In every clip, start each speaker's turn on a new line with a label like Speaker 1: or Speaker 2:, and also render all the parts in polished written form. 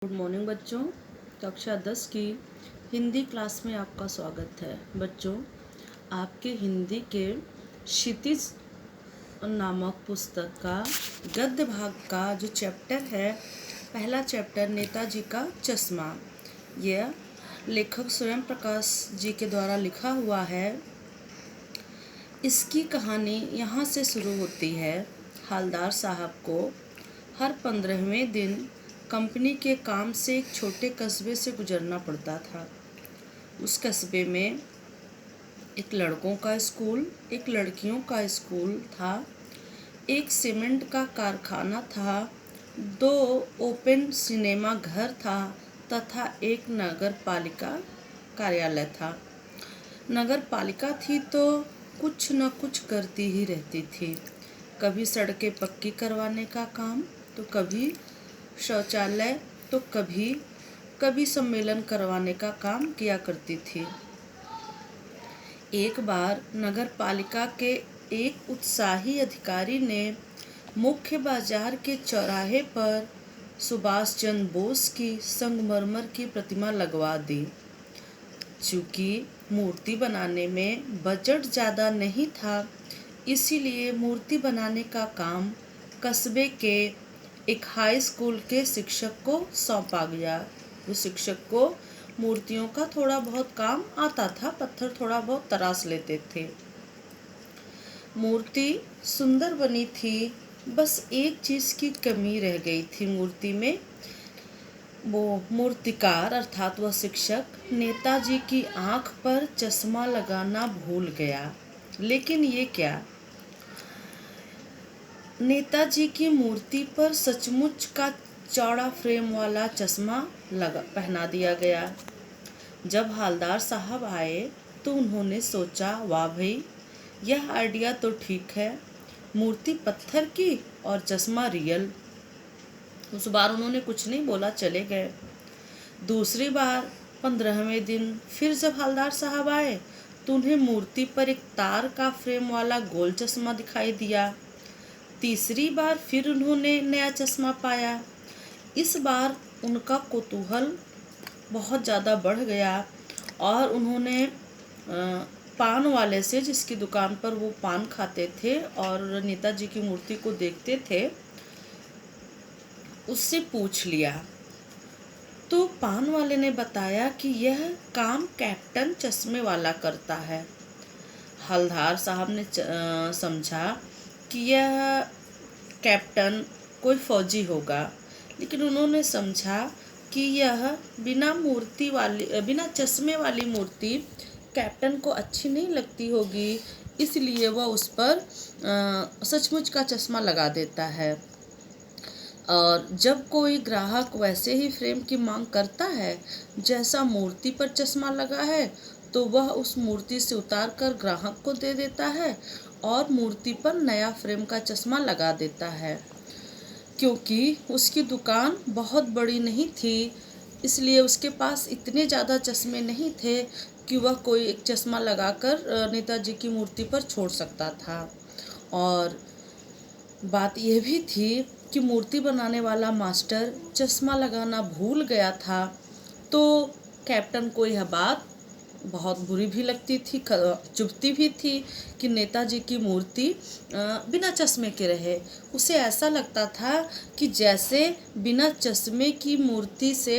Speaker 1: Good morning बच्चों। कक्षा 10 की हिंदी क्लास में आपका स्वागत है। बच्चों, आपके हिंदी के क्षितिज नामक पुस्तक का गद्य भाग का जो चैप्टर है, पहला चैप्टर नेताजी का चश्मा, यह लेखक स्वयं प्रकाश जी के द्वारा लिखा हुआ है। इसकी कहानी यहाँ से शुरू होती है। हवलदार साहब को हर 15वें दिन कंपनी के काम से एक छोटे कस्बे से गुजरना पड़ता था। उस कस्बे में एक लड़कों का स्कूल, एक लड़कियों का स्कूल था, एक सीमेंट का कारखाना था, 2 ओपन सिनेमा घर था तथा एक नगर पालिका कार्यालय था। नगर पालिका थी तो कुछ न कुछ करती ही रहती थी। कभी सड़कें पक्की करवाने का काम, तो कभी शौचालय, तो कभी सम्मेलन करवाने का काम किया करती थी। एक बार नगर पालिका के एक उत्साही अधिकारी ने मुख्य बाजार के चौराहे पर सुभाष चंद्र बोस की संगमरमर की प्रतिमा लगवा दी। चूँकि मूर्ति बनाने में बजट ज़्यादा नहीं था, इसीलिए मूर्ति बनाने का काम कस्बे के एक हाई स्कूल के शिक्षक को सौंपा गया। उस शिक्षक को मूर्तियों का थोड़ा बहुत काम आता था, पत्थर थोड़ा बहुत तराश लेते थे। मूर्ति सुंदर बनी थी, बस एक चीज़ की कमी रह गई थी मूर्ति में। वो मूर्तिकार अर्थात वह शिक्षक नेताजी की आँख पर चश्मा लगाना भूल गया। लेकिन ये क्या, नेताजी की मूर्ति पर सचमुच का चौड़ा फ्रेम वाला चश्मा पहना दिया गया। जब हवलदार साहब आए तो उन्होंने सोचा, वाह भाई, यह आइडिया तो ठीक है। मूर्ति पत्थर की और चश्मा रियल। उस बार उन्होंने कुछ नहीं बोला, चले गए। दूसरी बार 15वें दिन फिर जब हवलदार साहब आए तो उन्हें मूर्ति पर एक तार का फ्रेम वाला गोल चश्मा दिखाई दिया। तीसरी बार फिर उन्होंने नया चश्मा पाया। इस बार उनका कौतूहल बहुत ज़्यादा बढ़ गया और उन्होंने पान वाले से, जिसकी दुकान पर वो पान खाते थे और नेताजी की मूर्ति को देखते थे, उससे पूछ लिया। तो पान वाले ने बताया कि यह काम कैप्टन चश्मे वाला करता है। हवलदार साहब ने समझा कि यह कैप्टन कोई फौजी होगा, लेकिन उन्होंने समझा कि यह बिना चश्मे वाली मूर्ति कैप्टन को अच्छी नहीं लगती होगी, इसलिए वह उस पर सचमुच का चश्मा लगा देता है। और जब कोई ग्राहक वैसे ही फ्रेम की मांग करता है जैसा मूर्ति पर चश्मा लगा है, तो वह उस मूर्ति से उतार कर ग्राहक को दे देता है और मूर्ति पर नया फ्रेम का चश्मा लगा देता है। क्योंकि उसकी दुकान बहुत बड़ी नहीं थी, इसलिए उसके पास इतने ज़्यादा चश्मे नहीं थे कि वह कोई एक चश्मा लगाकर नेताजी की मूर्ति पर छोड़ सकता था। और बात यह भी थी कि मूर्ति बनाने वाला मास्टर चश्मा लगाना भूल गया था, तो कैप्टन को यह बात बहुत बुरी भी लगती थी, चुभती भी थी कि नेताजी की मूर्ति बिना चश्मे के रहे। उसे ऐसा लगता था कि जैसे बिना चश्मे की मूर्ति से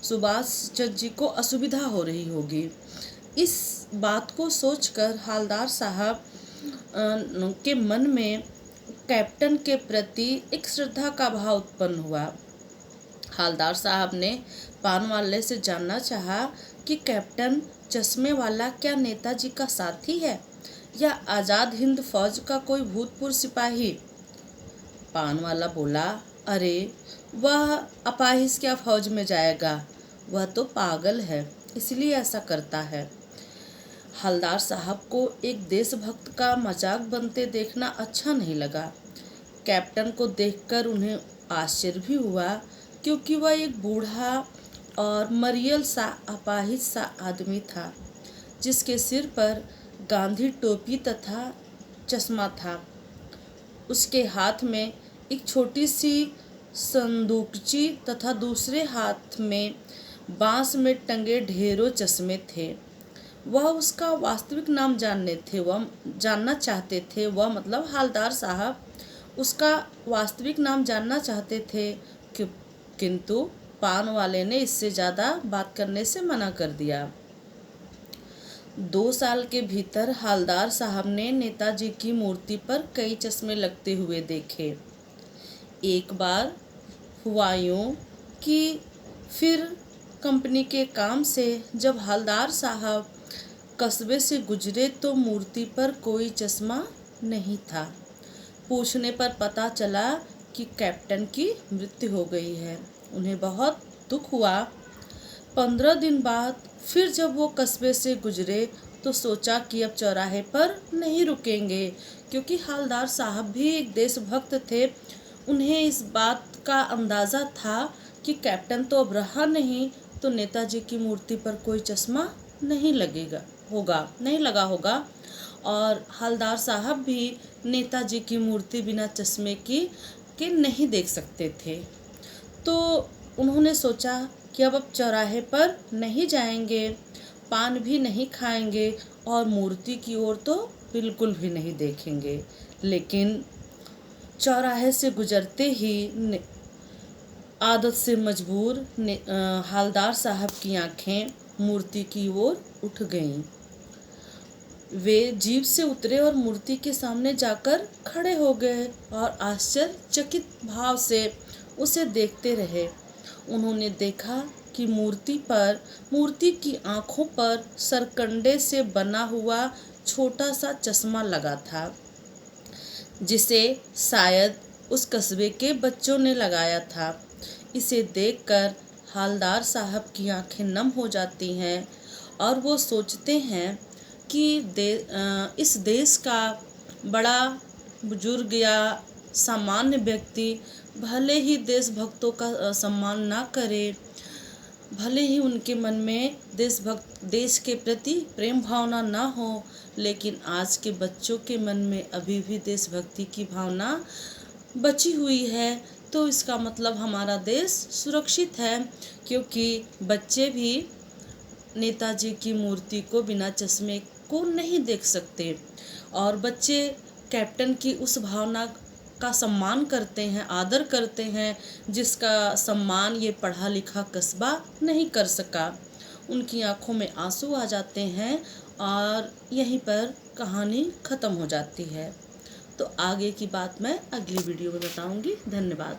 Speaker 1: सुभाष चंद्र जी को असुविधा हो रही होगी। इस बात को सोचकर हवलदार साहब के मन में कैप्टन के प्रति एक श्रद्धा का भाव उत्पन्न हुआ। हवलदार साहब ने पान वाले से जानना चाहा कि कैप्टन चश्मे वाला क्या नेताजी का साथी है या आज़ाद हिंद फौज का कोई भूतपूर्व सिपाही। पान वाला बोला, अरे वह अपाहिज क्या फौज में जाएगा, वह तो पागल है, इसलिए ऐसा करता है। हवलदार साहब को एक देशभक्त का मजाक बनते देखना अच्छा नहीं लगा। कैप्टन को देखकर उन्हें आश्चर्य भी हुआ, क्योंकि वह एक बूढ़ा और मरियल सा अपाहिज सा आदमी था, जिसके सिर पर गांधी टोपी तथा चश्मा था। उसके हाथ में एक छोटी सी संदूकची तथा दूसरे हाथ में बांस में टंगे ढेरों चश्मे थे। वह उसका वास्तविक नाम जानना चाहते थे। वह मतलब हवलदार साहब उसका वास्तविक नाम जानना चाहते थे, किंतु पान वाले ने इससे ज़्यादा बात करने से मना कर दिया। 2 साल के भीतर हवलदार साहब ने नेताजी की मूर्ति पर कई चश्मे लगते हुए देखे। एक बार हुआ यूं कि फिर कंपनी के काम से जब हवलदार साहब कस्बे से गुजरे तो मूर्ति पर कोई चश्मा नहीं था। पूछने पर पता चला कि कैप्टन की मृत्यु हो गई है। उन्हें बहुत दुख हुआ। 15 दिन बाद फिर जब वो कस्बे से गुजरे तो सोचा कि अब चौराहे पर नहीं रुकेंगे, क्योंकि हवलदार साहब भी एक देशभक्त थे। उन्हें इस बात का अंदाज़ा था कि कैप्टन तो अब रहा नहीं, तो नेताजी की मूर्ति पर कोई चश्मा नहीं लगा होगा और हवलदार साहब भी नेताजी की मूर्ति बिना चश्मे के नहीं देख सकते थे। तो उन्होंने सोचा कि अब चौराहे पर नहीं जाएंगे, पान भी नहीं खाएंगे और मूर्ति की ओर तो बिल्कुल भी नहीं देखेंगे। लेकिन चौराहे से गुजरते ही आदत से मजबूर हवलदार साहब की आंखें मूर्ति की ओर उठ गईं। वे जीप से उतरे और मूर्ति के सामने जाकर खड़े हो गए और आश्चर्यचकित भाव से उसे देखते रहे। उन्होंने देखा कि मूर्ति की आंखों पर सरकंडे से बना हुआ छोटा सा चश्मा लगा था, जिसे शायद उस कस्बे के बच्चों ने लगाया था। इसे देखकर हवलदार साहब की आंखें नम हो जाती हैं और वो सोचते हैं कि इस देश का बड़ा बुजुर्ग या सामान्य व्यक्ति भले ही देशभक्तों का सम्मान ना करे, भले ही उनके मन में देश के प्रति प्रेम भावना ना हो, लेकिन आज के बच्चों के मन में अभी भी देशभक्ति की भावना बची हुई है। तो इसका मतलब हमारा देश सुरक्षित है, क्योंकि बच्चे भी नेताजी की मूर्ति को बिना चश्मे को नहीं देख सकते और बच्चे कैप्टन की उस भावना का सम्मान करते हैं, आदर करते हैं, जिसका सम्मान ये पढ़ा लिखा कस्बा नहीं कर सका। उनकी आंखों में आंसू आ जाते हैं और यहीं पर कहानी ख़त्म हो जाती है। तो आगे की बात मैं अगली वीडियो में बताऊंगी। धन्यवाद।